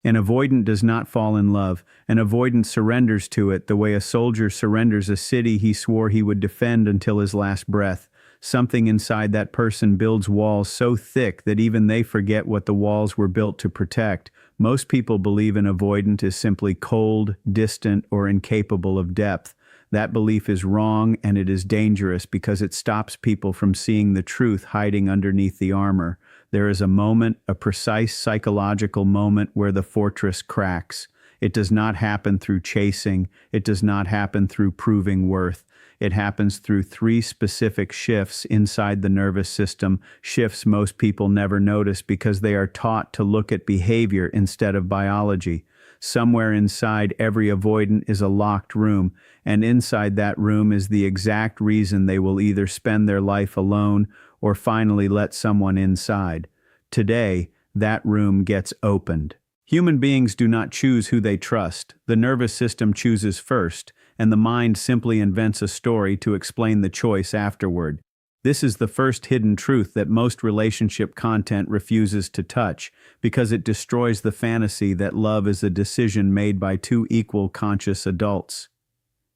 An avoidant does not fall in love. An avoidant surrenders to it the way a soldier surrenders a city he swore he would defend until his last breath. Something inside that person builds walls so thick that even they forget what the walls were built to protect. Most people believe an avoidant is simply cold, distant, or incapable of depth. That belief is wrong, and it is dangerous because it stops people from seeing the truth hiding underneath the armor. There is a moment, a precise psychological moment, where the fortress cracks. It does not happen through chasing. It does not happen through proving worth. It happens through three specific shifts inside the nervous system, shifts most people never notice because they are taught to look at behavior instead of biology. Somewhere inside every avoidant is a locked room, and inside that room is the exact reason they will either spend their life alone or finally let someone inside. Today, that room gets opened. Human beings do not choose who they trust. The nervous system chooses first, and the mind simply invents a story to explain the choice afterward. This is the first hidden truth that most relationship content refuses to touch, because it destroys the fantasy that love is a decision made by two equal conscious adults.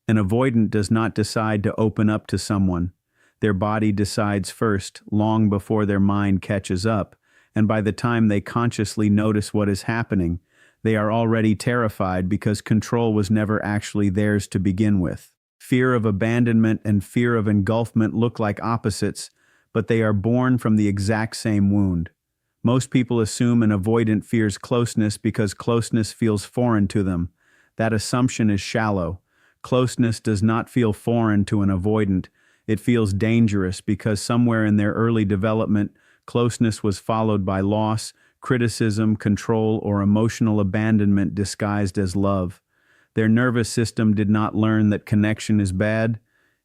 An avoidant does not decide to open up to someone. Their body decides first, long before their mind catches up, and by the time they consciously notice what is happening, they are already terrified because control was never actually theirs to begin with. Fear of abandonment and fear of engulfment look like opposites, but they are born from the exact same wound. Most people assume an avoidant fears closeness because closeness feels foreign to them. That assumption is shallow. Closeness does not feel foreign to an avoidant. It feels dangerous because somewhere in their early development, closeness was followed by loss, criticism, control, or emotional abandonment disguised as love. Their nervous system did not learn that connection is bad.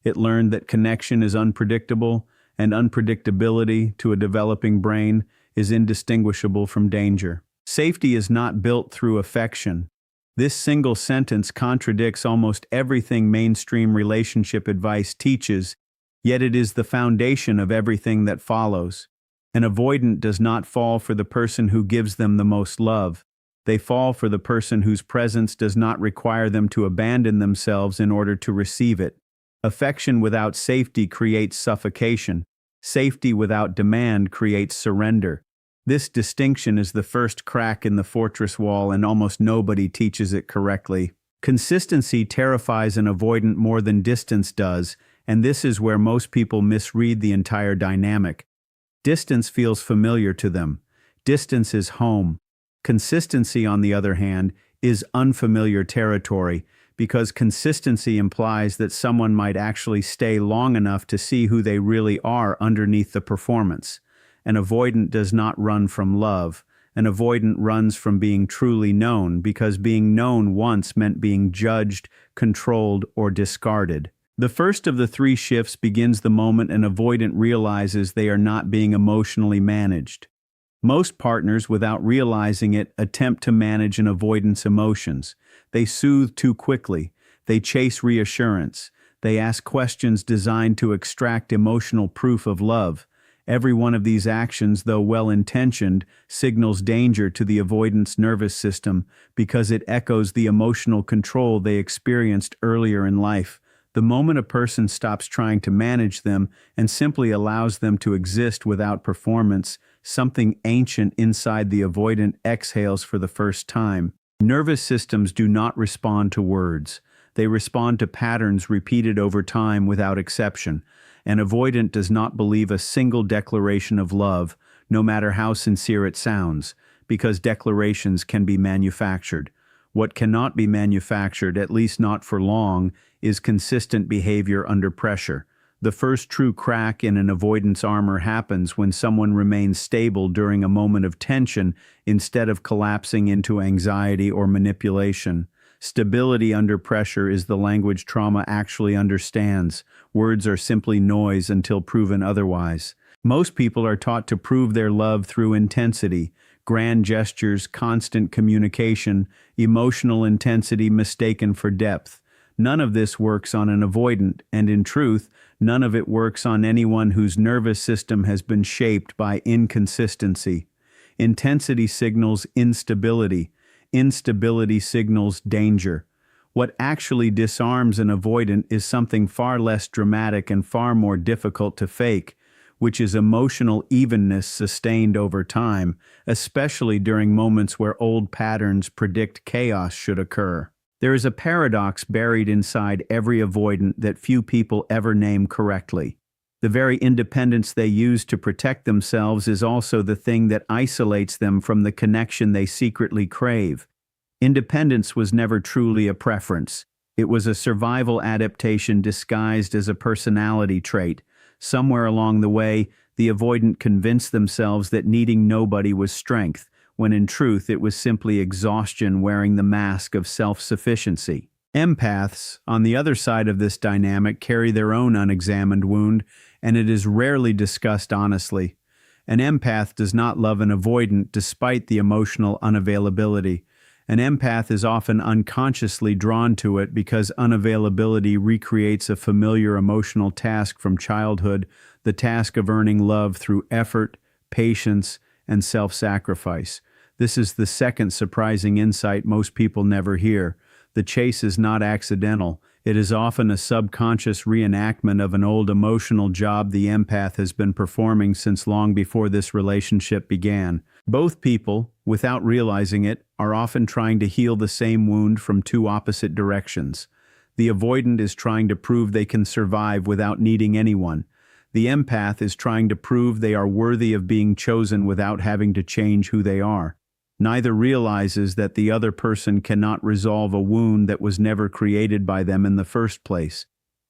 It learned that connection is unpredictable, and unpredictability, to a developing brain, is indistinguishable from danger. Safety is not built through affection. This single sentence contradicts almost everything mainstream relationship advice teaches, yet it is the foundation of everything that follows. An avoidant does not fall for the person who gives them the most love. They fall for the person whose presence does not require them to abandon themselves in order to receive it. Affection without safety creates suffocation. Safety without demand creates surrender. This distinction is the first crack in the fortress wall, and almost nobody teaches it correctly. Consistency terrifies an avoidant more than distance does, and this is where most people misread the entire dynamic. Distance feels familiar to them. Distance is home. Consistency, on the other hand, is unfamiliar territory, because consistency implies that someone might actually stay long enough to see who they really are underneath the performance. An avoidant does not run from love. An avoidant runs from being truly known, because being known once meant being judged, controlled, or discarded. The first of the three shifts begins the moment an avoidant realizes they are not being emotionally managed. Most partners, without realizing it, attempt to manage an avoidant's emotions. They soothe too quickly. They chase reassurance. They ask questions designed to extract emotional proof of love. Every one of these actions, though well-intentioned, signals danger to the avoidant's nervous system because it echoes the emotional control they experienced earlier in life. The moment a person stops trying to manage them and simply allows them to exist without performance, something ancient inside the avoidant exhales for the first time. Nervous systems do not respond to words. They respond to patterns repeated over time without exception. An avoidant does not believe a single declaration of love, no matter how sincere it sounds, because declarations can be manufactured. What cannot be manufactured, at least not for long, is consistent behavior under pressure. The first true crack in an avoidance armor happens when someone remains stable during a moment of tension instead of collapsing into anxiety or manipulation. Stability under pressure is the language trauma actually understands. Words are simply noise until proven otherwise. Most people are taught to prove their love through intensity, grand gestures, constant communication, emotional intensity mistaken for depth. None of this works on an avoidant, and in truth, none of it works on anyone whose nervous system has been shaped by inconsistency. Intensity signals instability. Instability signals danger. What actually disarms an avoidant is something far less dramatic and far more difficult to fake, which is emotional evenness sustained over time, especially during moments where old patterns predict chaos should occur. There is a paradox buried inside every avoidant that few people ever name correctly. The very independence they use to protect themselves is also the thing that isolates them from the connection they secretly crave. Independence was never truly a preference. It was a survival adaptation disguised as a personality trait. Somewhere along the way, the avoidant convinced themselves that needing nobody was strength, when in truth it was simply exhaustion wearing the mask of self-sufficiency. Empaths, on the other side of this dynamic, carry their own unexamined wound, and it is rarely discussed honestly. An empath does not love an avoidant despite the emotional unavailability. An empath is often unconsciously drawn to it because unavailability recreates a familiar emotional task from childhood, the task of earning love through effort, patience, and self-sacrifice. This is the second surprising insight most people never hear. The chase is not accidental. It is often a subconscious reenactment of an old emotional job the empath has been performing since long before this relationship began. Both people, without realizing it, are often trying to heal the same wound from two opposite directions. The avoidant is trying to prove they can survive without needing anyone. The empath is trying to prove they are worthy of being chosen without having to change who they are. Neither realizes that the other person cannot resolve a wound that was never created by them in the first place.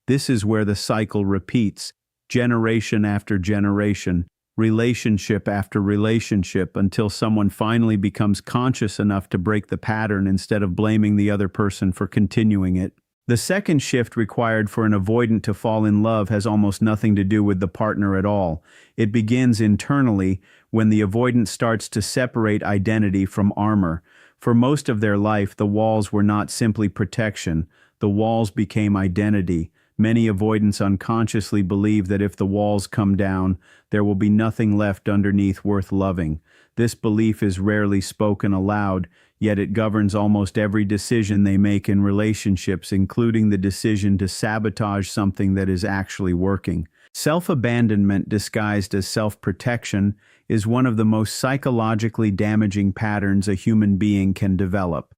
This is where the cycle repeats, generation after generation, relationship after relationship, until someone finally becomes conscious enough to break the pattern instead of blaming the other person for continuing it. The second shift required for an avoidant to fall in love has almost nothing to do with the partner at all. It begins internally when the avoidant starts to separate identity from armor. For most of their life, the walls were not simply protection. The walls became identity. Many avoidants unconsciously believe that if the walls come down, there will be nothing left underneath worth loving. This belief is rarely spoken aloud, yet it governs almost every decision they make in relationships, including the decision to sabotage something that is actually working. Self-abandonment disguised as self-protection is one of the most psychologically damaging patterns a human being can develop.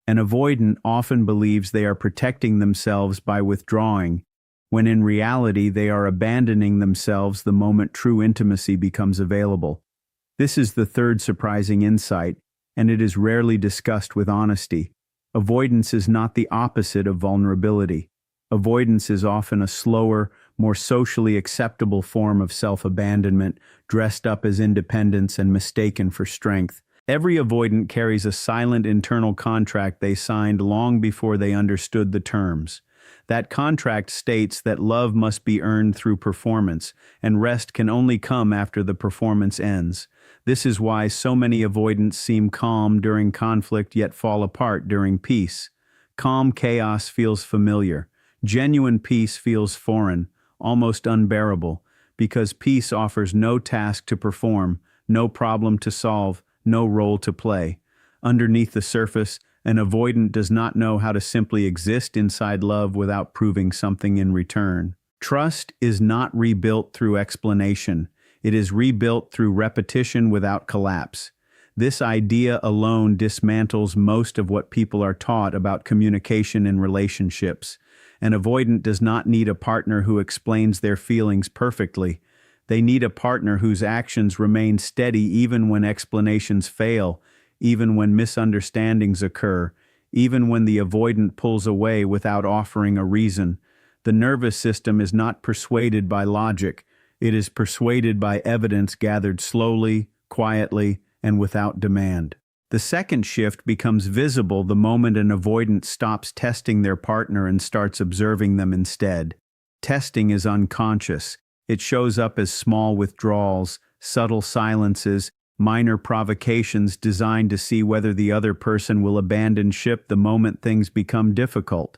An avoidant often believes they are protecting themselves by withdrawing, when in reality they are abandoning themselves the moment true intimacy becomes available. This is the third surprising insight, and it is rarely discussed with honesty. Avoidance is not the opposite of vulnerability. Avoidance is often a slower, more socially acceptable form of self-abandonment, dressed up as independence and mistaken for strength. Every avoidant carries a silent internal contract they signed long before they understood the terms. That contract states that love must be earned through performance, and rest can only come after the performance ends. This is why so many avoidants seem calm during conflict yet fall apart during peace. Calm chaos feels familiar. Genuine peace feels foreign, almost unbearable, because peace offers no task to perform, no problem to solve, no role to play. Underneath the surface, an avoidant does not know how to simply exist inside love without proving something in return. Trust is not rebuilt through explanation. It is rebuilt through repetition without collapse. This idea alone dismantles most of what people are taught about communication in relationships. An avoidant does not need a partner who explains their feelings perfectly. They need a partner whose actions remain steady even when explanations fail, even when misunderstandings occur, even when the avoidant pulls away without offering a reason. The nervous system is not persuaded by logic. It is persuaded by evidence gathered slowly, quietly, and without demand. The second shift becomes visible the moment an avoidant stops testing their partner and starts observing them instead. Testing is unconscious. It shows up as small withdrawals, subtle silences, minor provocations designed to see whether the other person will abandon ship the moment things become difficult.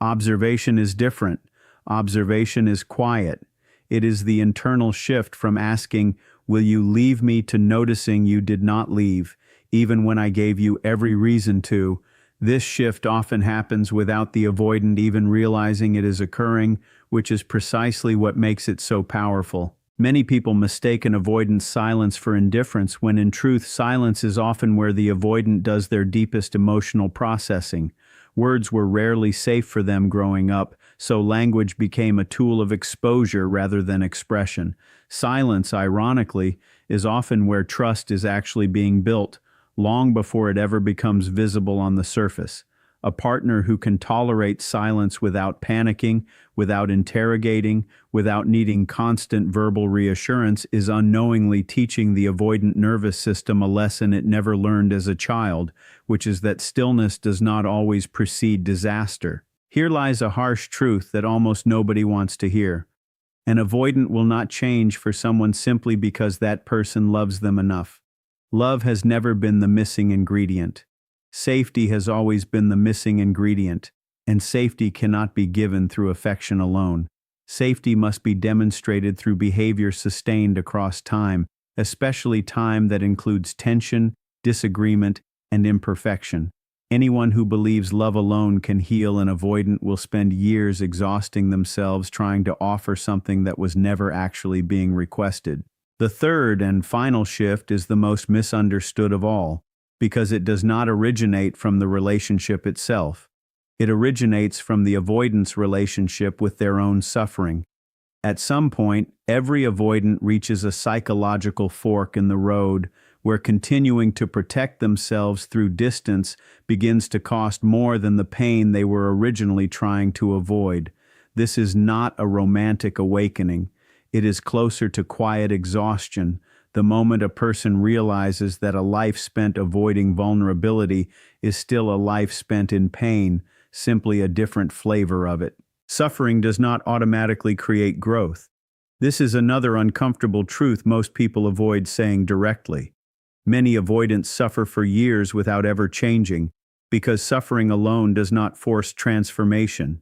Observation is different. Observation is quiet. It is the internal shift from asking, "Will you leave me?" to noticing you did not leave. even when I gave you every reason to. This shift often happens without the avoidant even realizing it is occurring, which is precisely what makes it so powerful. Many people mistake an avoidant's silence for indifference when in truth silence is often where the avoidant does their deepest emotional processing. Words were rarely safe for them growing up, so language became a tool of exposure rather than expression. Silence, ironically, is often where trust is actually being built, long before it ever becomes visible on the surface. A partner who can tolerate silence without panicking, without interrogating, without needing constant verbal reassurance is unknowingly teaching the avoidant nervous system a lesson it never learned as a child, which is that stillness does not always precede disaster. Here lies a harsh truth that almost nobody wants to hear. An avoidant will not change for someone simply because that person loves them enough. Love has never been the missing ingredient. Safety has always been the missing ingredient, and safety cannot be given through affection alone. Safety must be demonstrated through behavior sustained across time, especially time that includes tension, disagreement, and imperfection. Anyone who believes love alone can heal an avoidant will spend years exhausting themselves trying to offer something that was never actually being requested. The third and final shift is the most misunderstood of all, because it does not originate from the relationship itself. It originates from the avoidant's relationship with their own suffering. At some point, every avoidant reaches a psychological fork in the road where continuing to protect themselves through distance begins to cost more than the pain they were originally trying to avoid. This is not a romantic awakening. It is closer to quiet exhaustion, the moment a person realizes that a life spent avoiding vulnerability is still a life spent in pain, simply a different flavor of it. Suffering does not automatically create growth. This is another uncomfortable truth most people avoid saying directly. Many avoidants suffer for years without ever changing, because suffering alone does not force transformation.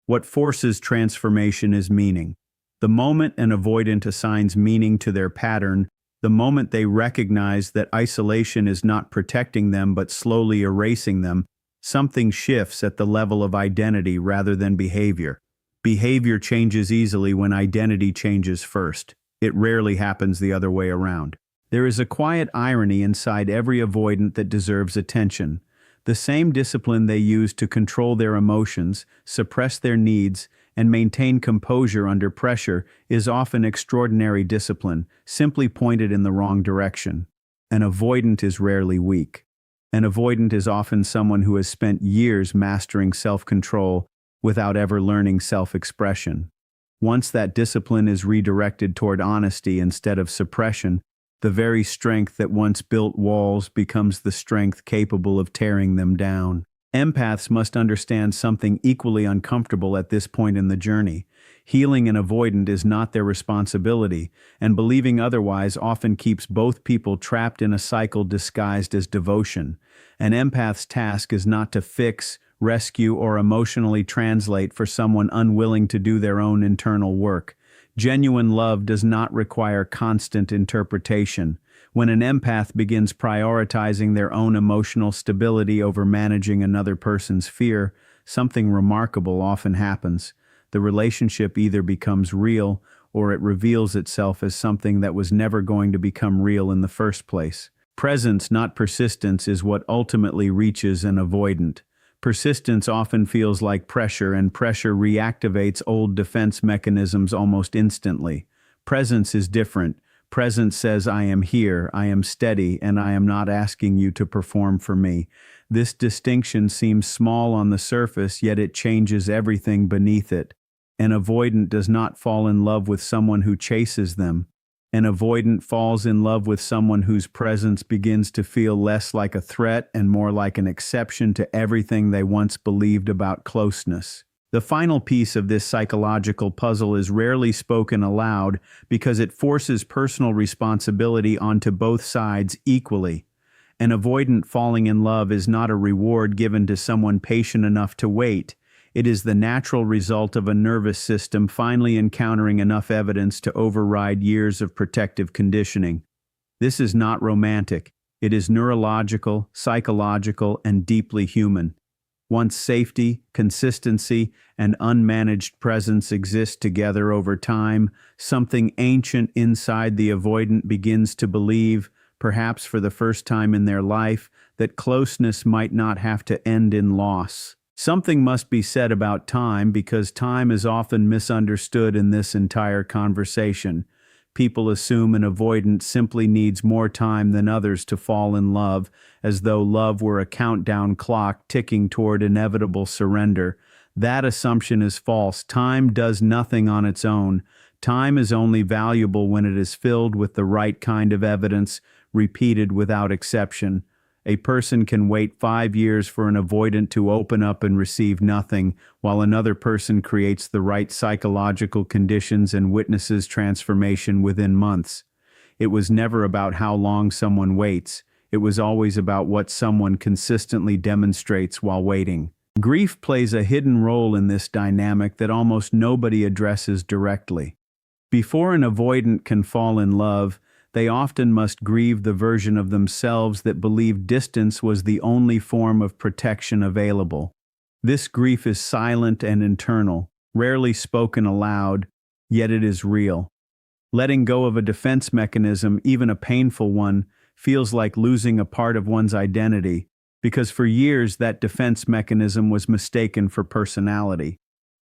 What forces transformation is meaning. The moment an avoidant assigns meaning to their pattern, the moment they recognize that isolation is not protecting them but slowly erasing them, something shifts at the level of identity rather than behavior. Behavior changes easily when identity changes first. It rarely happens the other way around. There is a quiet irony inside every avoidant that deserves attention. The same discipline they use to control their emotions, suppress their needs, and maintain composure under pressure is often extraordinary discipline, simply pointed in the wrong direction. An avoidant is rarely weak. An avoidant is often someone who has spent years mastering self-control without ever learning self-expression. Once that discipline is redirected toward honesty instead of suppression, the very strength that once built walls becomes the strength capable of tearing them down. Empaths must understand something equally uncomfortable at this point in the journey. Healing an avoidant is not their responsibility, and believing otherwise often keeps both people trapped in a cycle disguised as devotion. An empath's task is not to fix, rescue, or emotionally translate for someone unwilling to do their own internal work. Genuine love does not require constant interpretation. When an empath begins prioritizing their own emotional stability over managing another person's fear, something remarkable often happens. The relationship either becomes real or it reveals itself as something that was never going to become real in the first place. Presence, not persistence, is what ultimately reaches an avoidant. Persistence often feels like pressure, and pressure reactivates old defense mechanisms almost instantly. Presence is different. Presence says, I am here, I am steady, and I am not asking you to perform for me. This distinction seems small on the surface, yet it changes everything beneath it. An avoidant does not fall in love with someone who chases them. An avoidant falls in love with someone whose presence begins to feel less like a threat and more like an exception to everything they once believed about closeness. The final piece of this psychological puzzle is rarely spoken aloud because it forces personal responsibility onto both sides equally. An avoidant falling in love is not a reward given to someone patient enough to wait. It is the natural result of a nervous system finally encountering enough evidence to override years of protective conditioning. This is not romantic. It is neurological, psychological, and deeply human. Once safety, consistency, and unmanaged presence exist together over time, something ancient inside the avoidant begins to believe, perhaps for the first time in their life, that closeness might not have to end in loss. Something must be said about time because time is often misunderstood in this entire conversation. People assume an avoidant simply needs more time than others to fall in love, as though love were a countdown clock ticking toward inevitable surrender. That assumption is false. Time does nothing on its own. Time is only valuable when it is filled with the right kind of evidence, repeated without exception. A person can wait 5 years for an avoidant to open up and receive nothing, while another person creates the right psychological conditions and witnesses transformation within months. It was never about how long someone waits. It was always about what someone consistently demonstrates while waiting. Grief plays a hidden role in this dynamic that almost nobody addresses directly. Before an avoidant can fall in love, they often must grieve the version of themselves that believed distance was the only form of protection available. This grief is silent and internal, rarely spoken aloud, yet it is real. Letting go of a defense mechanism, even a painful one, feels like losing a part of one's identity, because for years that defense mechanism was mistaken for personality.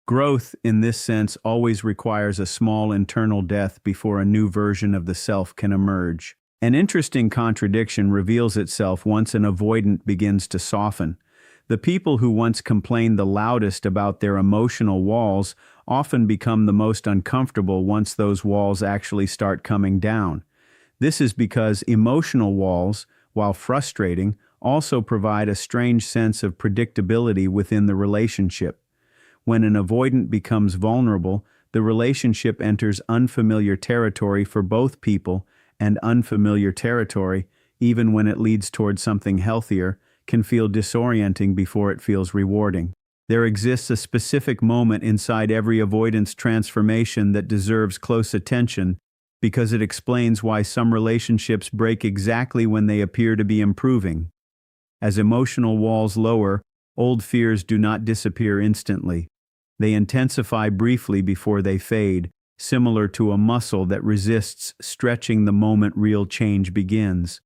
Growth, in this sense, always requires a small internal death before a new version of the self can emerge. An interesting contradiction reveals itself once an avoidant begins to soften. The people who once complained the loudest about their emotional walls often become the most uncomfortable once those walls actually start coming down. This is because emotional walls, while frustrating, also provide a strange sense of predictability within the relationship. When an avoidant becomes vulnerable, the relationship enters unfamiliar territory for both people, and unfamiliar territory, even when it leads toward something healthier, can feel disorienting before it feels rewarding. There exists a specific moment inside every avoidance transformation that deserves close attention because it explains why some relationships break exactly when they appear to be improving. As emotional walls lower, old fears do not disappear instantly. They intensify briefly before they fade, similar to a muscle that resists stretching the moment real change begins.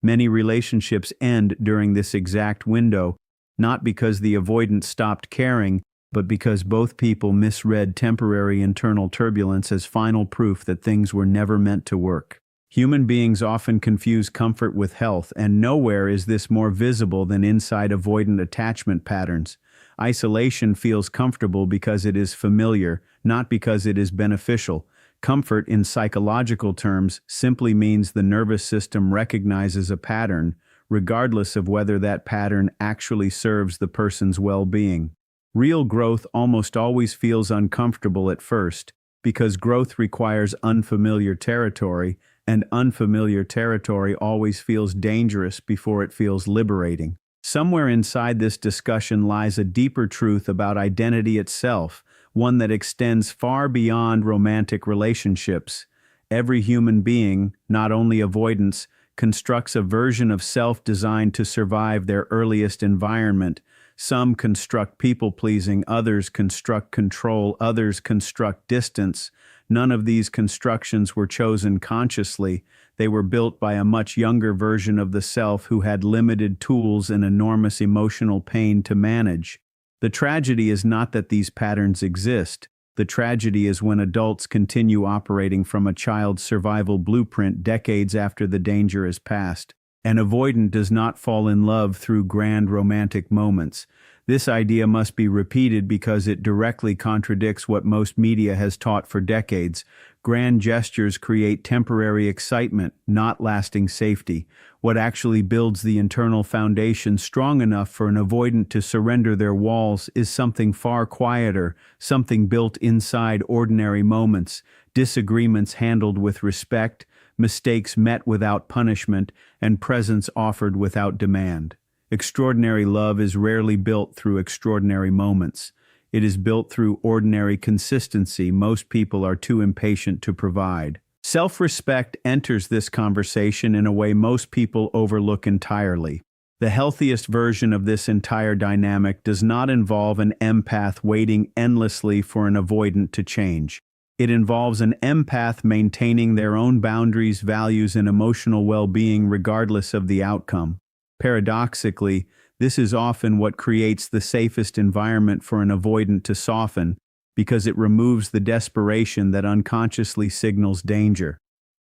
Many relationships end during this exact window, not because the avoidant stopped caring, but because both people misread temporary internal turbulence as final proof that things were never meant to work. Human beings often confuse comfort with health, and nowhere is this more visible than inside avoidant attachment patterns. Isolation feels comfortable because it is familiar, not because it is beneficial. Comfort, in psychological terms, simply means the nervous system recognizes a pattern, regardless of whether that pattern actually serves the person's well-being. Real growth almost always feels uncomfortable at first, because growth requires unfamiliar territory, and unfamiliar territory always feels dangerous before it feels liberating. Somewhere inside this discussion lies a deeper truth about identity itself, one that extends far beyond romantic relationships. Every human being, not only avoidants, constructs a version of self designed to survive their earliest environment. Some construct people-pleasing, others construct control, others construct distance. None of these constructions were chosen consciously. They were built by a much younger version of the self who had limited tools and enormous emotional pain to manage. The tragedy is not that these patterns exist. The tragedy is when adults continue operating from a child's survival blueprint decades after the danger is past. An avoidant does not fall in love through grand romantic moments. This idea must be repeated because it directly contradicts what most media has taught for decades. Grand gestures create temporary excitement, not lasting safety. What actually builds the internal foundation strong enough for an avoidant to surrender their walls is something far quieter, something built inside ordinary moments, disagreements handled with respect, mistakes met without punishment, and presence offered without demand. Extraordinary love is rarely built through extraordinary moments. It is built through ordinary consistency most people are too impatient to provide. Self-respect enters this conversation in a way most people overlook entirely. The healthiest version of this entire dynamic does not involve an empath waiting endlessly for an avoidant to change. It involves an empath maintaining their own boundaries, values, and emotional well-being regardless of the outcome. Paradoxically, this is often what creates the safest environment for an avoidant to soften, because it removes the desperation that unconsciously signals danger.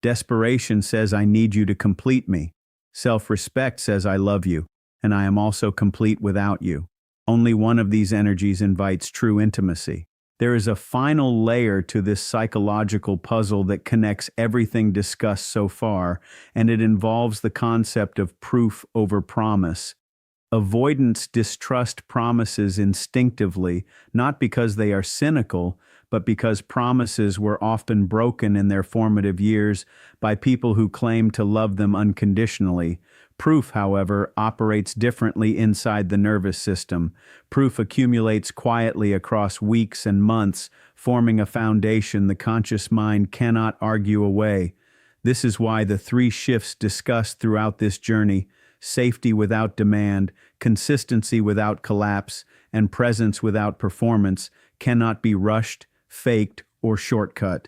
Desperation says, "I need you to complete me." Self-respect says, "I love you, and I am also complete without you." Only one of these energies invites true intimacy. There is a final layer to this psychological puzzle that connects everything discussed so far, and it involves the concept of proof over promise. Avoidants distrust promises instinctively, not because they are cynical, but because promises were often broken in their formative years by people who claimed to love them unconditionally. Proof, however, operates differently inside the nervous system. Proof accumulates quietly across weeks and months, forming a foundation the conscious mind cannot argue away. This is why the three shifts discussed throughout this journey, safety without demand, consistency without collapse, and presence without performance, cannot be rushed, faked, or shortcut.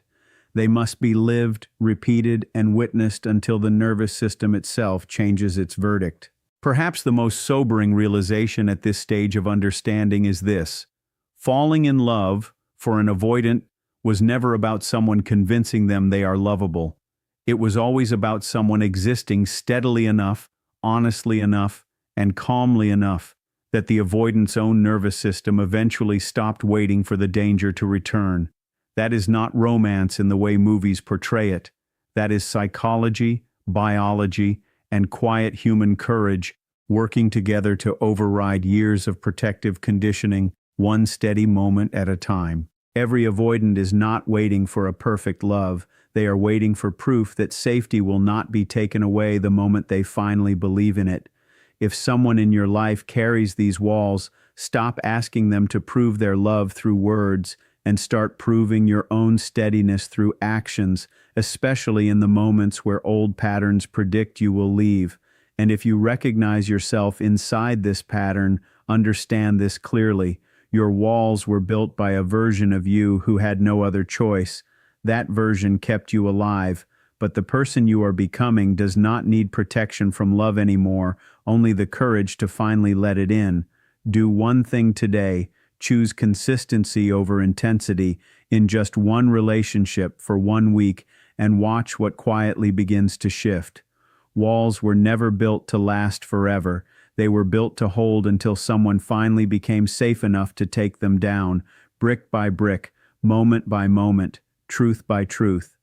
They must be lived, repeated, and witnessed until the nervous system itself changes its verdict. Perhaps the most sobering realization at this stage of understanding is this: falling in love, for an avoidant, was never about someone convincing them they are lovable. It was always about someone existing steadily enough, honestly enough, and calmly enough that the avoidant's own nervous system eventually stopped waiting for the danger to return. That is not romance in the way movies portray it. That is psychology, biology, and quiet human courage working together to override years of protective conditioning, one steady moment at a time. Every avoidant is not waiting for a perfect love. They are waiting for proof that safety will not be taken away the moment they finally believe in it. If someone in your life carries these walls, stop asking them to prove their love through words and start proving your own steadiness through actions, especially in the moments where old patterns predict you will leave. And if you recognize yourself inside this pattern, understand this clearly. Your walls were built by a version of you who had no other choice. That version kept you alive, but the person you are becoming does not need protection from love anymore, only the courage to finally let it in. Do one thing today: choose consistency over intensity in just one relationship for 1 week, and watch what quietly begins to shift. Walls were never built to last forever. They were built to hold until someone finally became safe enough to take them down, brick by brick, moment by moment, truth by truth.